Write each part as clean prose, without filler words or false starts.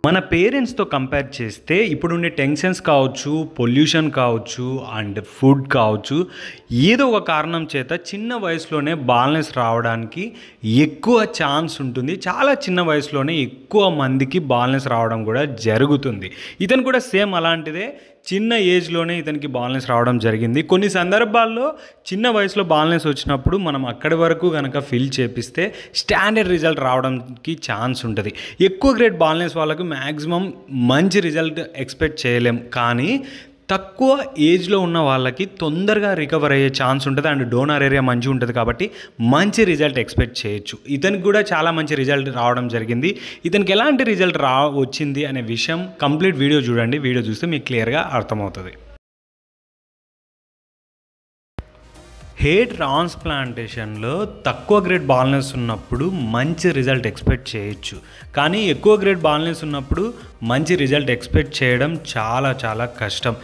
మన పేరెంట్స్‌తో కంపేర్ చేస్తే ఇప్పుడుండే టెన్షన్స్ కావచ్చు, పొల్యూషన్ కావచ్చు అండ్ ఫుడ్ కావచ్చు, ఏదో ఒక కారణం చేత చిన్న వయసులోనే బాల్‌నెస్ రావడానికి ఎక్కువ ఛాన్స్ ఉంటుంది. చాలా చిన్న వయసులోనే ఎక్కువ మందికి బాల్‌నెస్ రావడం కూడా జరుగుతుంది. ఇతను కూడా సేమ్ అలాంటిదే. చిన్న ఏజ్‌లోనే ఇతనికి బాల్‌నెస్ రావడం జరిగింది. కొన్ని సందర్భాల్లో చిన్న వయసులో బాల్‌నెస్ వచ్చినప్పుడు మనం అక్కడి వరకు గనక ఫిల్ చేపిస్తే స్టాండర్డ్ రిజల్ట్ రావడానికి ఛాన్స్ ఉంటది. ఎక్కువ గ్రేడ్ బాల్‌నెస్ వాళ్ళకి మ్యాక్సిమం మంచి రిజల్ట్ ఎక్స్‌పెక్ట్ చేయలేం. కానీ తక్కువ ఏజ్‌లో ఉన్న వాళ్ళకి తొందరగా రికవర్ అయ్యే ఛాన్స్ ఉంటది. అండ్ డోనర్ ఏరియా మంచిగా ఉంటది కాబట్టి మంచి రిజల్ట్ ఎక్స్‌పెక్ట్ చేయొచ్చు. ఇతనికి కూడా చాలా మంచి రిజల్ట్ రావడం జరిగింది. ఇతనికి ఎలాంటి రిజల్ట్ వచ్చింది అనే విషయం కంప్లీట్ వీడియో చూడండి. వీడియో చూస్తే మీకు క్లియర్‌గా అర్థమవుతది. హెయిర్ ట్రాన్స్‌ప్లాంటేషన్‌లో తక్కువ గ్రేడ్ బాల్‌నెస్ ఉన్నప్పుడు మంచి రిజల్ట్ ఎక్స్‌పెక్ట్ చేయొచ్చు. కానీ ఎక్కువ గ్రేడ్ బాల్‌నెస్ ఉన్నప్పుడు మంచి రిజల్ట్ ఎక్స్‌పెక్ట్ చేయడం చాలా కష్టం.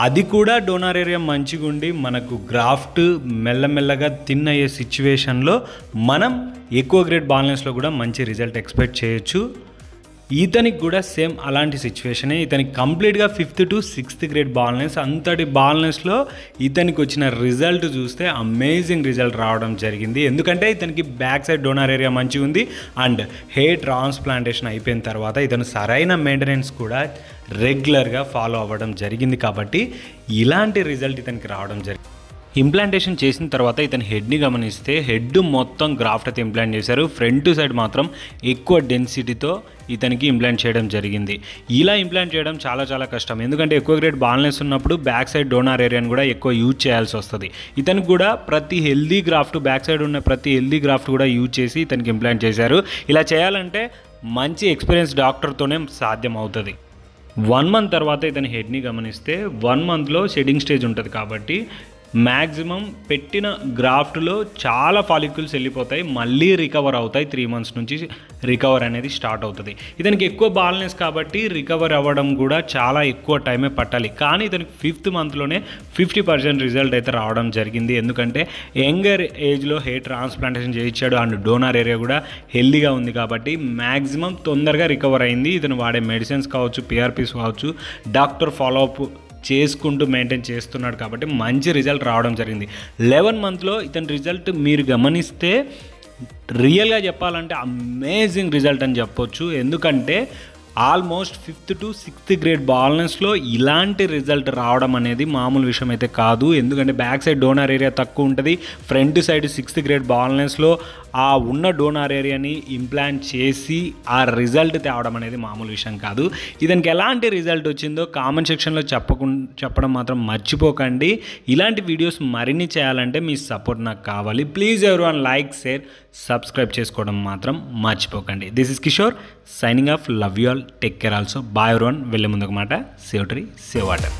అది కూడా డోనర్ ఏరియా మంచిగుండి మనకు గ్రాఫ్ట్ మెల్లమెల్లగా థిన్ అయ్యే సిచ్యువేషన్‌లో మనం ఎక్కువ గ్రేడ్ బాల్‌నెస్‌లో కూడా మంచి రిజల్ట్ ఎక్స్‌పెక్ట్ చేయొచ్చు. ఇతనికి కూడా సేమ్ అలాంటి సిచ్యువేషనే. ఇతనికి కంప్లీట్గా 5th to 6th grade baldness. అంతటి బాల్‌నెస్లో ఇతనికి వచ్చిన రిజల్ట్ చూస్తే అమేజింగ్ రిజల్ట్ రావడం జరిగింది. ఎందుకంటే ఇతనికి బ్యాక్ సైడ్ డోనర్ ఏరియా మంచిగా ఉంది అండ్ హెయిర్ ట్రాన్స్‌ప్లాంటేషన్ అయిపోయిన తర్వాత ఇతను సరైన మెయింటెనెన్స్ కూడా రెగ్యులర్గా ఫాలో అవ్వడం జరిగింది కాబట్టి ఇలాంటి రిజల్ట్ ఇతనికి రావడం జరిగింది. ఇంప్లాంటేషన్ చేసిన తర్వాత ఇతని హెడ్ని గమనిస్తే హెడ్ మొత్తం గ్రాఫ్ట్ అయితే ఇంప్లాంట్ చేశారు. ఫ్రంట్ సైడ్ మాత్రం ఎక్కువ డెన్సిటీతో ఇతనికి ఇంప్లాంట్ చేయడం జరిగింది. ఇలా ఇంప్లాంట్ చేయడం చాలా కష్టం. ఎందుకంటే ఎక్కువ గ్రేడ్ బాల్‌నెస్ ఉన్నప్పుడు బ్యాక్ సైడ్ డోనర్ ఏరియాని కూడా ఎక్కువ యూజ్ చేయాల్సి వస్తుంది. ఇతనికి కూడా ప్రతి హెల్దీ గ్రాఫ్ట్ బ్యాక్ సైడ్ ఉన్న ప్రతి హెల్దీ గ్రాఫ్ట్ కూడా యూజ్ చేసి ఇతనికి ఇంప్లాంట్ చేశారు. ఇలా చేయాలంటే మంచి ఎక్స్పీరియన్స్ డాక్టర్తోనే సాధ్యం అవుతుంది. 1 month తర్వాత ఇతని హెడ్ని గమనిస్తే 1 monthలో షెడ్డింగ్ స్టేజ్ ఉంటుంది కాబట్టి మ్యాక్సిమం పెట్టిన గ్రాఫ్ట్లో చాలా ఫాలిక్యూల్స్ వెళ్ళిపోతాయి, మళ్ళీ రికవర్ అవుతాయి. 3 months నుంచి రికవర్ అనేది స్టార్ట్ అవుతుంది. ఇతనికి ఎక్కువ బాల్‌నెస్ కాబట్టి రికవర్ అవ్వడం కూడా చాలా ఎక్కువ టైమే పట్టాలి. కానీ ఇతనికి 5th monthలోనే 50% రిజల్ట్ అయితే రావడం జరిగింది. ఎందుకంటే యంగర్ ఏజ్లో హెయిర్ ట్రాన్స్‌ప్లాంటేషన్ చేయించాడు అండ్ డోనర్ ఏరియా కూడా హెల్దీగా ఉంది కాబట్టి మ్యాక్సిమం తొందరగా రికవర్ అయింది. ఇతను వాడే మెడిసిన్స్ కావచ్చు, పిఆర్పీస్ కావచ్చు, డాక్టర్ ఫాలోఅప్ చేసుకుంటూ మెయింటైన్ చేస్తున్నాడు కాబట్టి మంచి రిజల్ట్ రావడం జరిగింది. 11 monthలో ఇతని రిజల్ట్ మీరు గమనిస్తే రియల్గా చెప్పాలంటే అమేజింగ్ రిజల్ట్ అని చెప్పొచ్చు. ఎందుకంటే almost 5th to 6th grade బాల్‌నెస్లో ఇలాంటి రిజల్ట్ రావడం అనేది మామూలు విషయం అయితే కాదు. ఎందుకంటే బ్యాక్ సైడ్ డోనర్ ఏరియా తక్కువ ఉంటుంది. ఫ్రంట్ సైడ్ 6th గ్రేడ్ బాల్‌నెస్లో ఆ ఉన్న డోనర్ ఏరియాని ఇంప్లాంట్ చేసి ఆ రిజల్ట్ తేవడం అనేది మామూలు విషయం కాదు. ఇతనికి ఎలాంటి రిజల్ట్ వచ్చిందో కామెంట్ సెక్షన్లో చెప్పడం మాత్రం మర్చిపోకండి. ఇలాంటి వీడియోస్ మరిన్ని చేయాలంటే మీ సపోర్ట్ నాకు కావాలి. Please everyone like, share, subscribe చేసుకోవడం మాత్రం మర్చిపోకండి. This is Kishore signing off. Love you all. Take care also. Bye everyone. వెళ్ళే ముందు ఒక మాట, సేవ్ ట్రీ సేవ్ వాటర్.